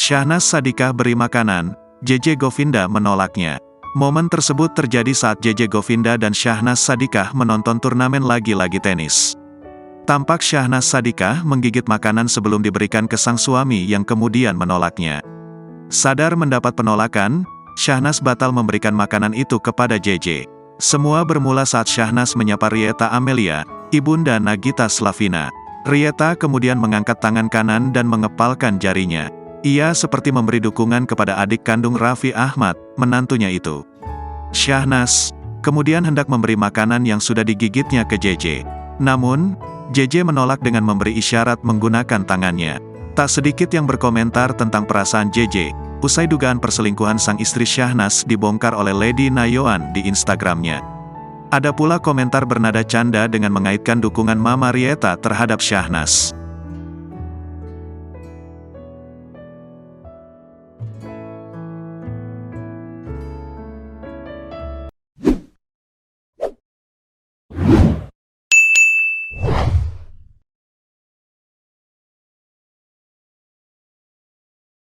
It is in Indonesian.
Syahnas Sadikah beri makanan, JJ Govinda menolaknya. Momen tersebut terjadi saat JJ Govinda dan Syahnas Sadikah menonton turnamen lagi-lagi tenis. Tampak Syahnas Sadikah menggigit makanan sebelum diberikan ke sang suami yang kemudian menolaknya. Sadar mendapat penolakan, Syahnas batal memberikan makanan itu kepada JJ. Semua bermula saat Syahnas menyapa Rieta Amelia, ibunda Nagita Slavina. Rieta kemudian mengangkat tangan kanan dan mengepalkan jarinya. Ia seperti memberi dukungan kepada adik kandung Raffi Ahmad, menantunya itu. Syahnas kemudian hendak memberi makanan yang sudah digigitnya ke JJ. Namun, JJ menolak dengan memberi isyarat menggunakan tangannya. Tak sedikit yang berkomentar tentang perasaan JJ, usai dugaan perselingkuhan sang istri Syahnas dibongkar oleh Lady Nayoan di Instagramnya. Ada pula komentar bernada canda dengan mengaitkan dukungan Mama Rieta terhadap Syahnas.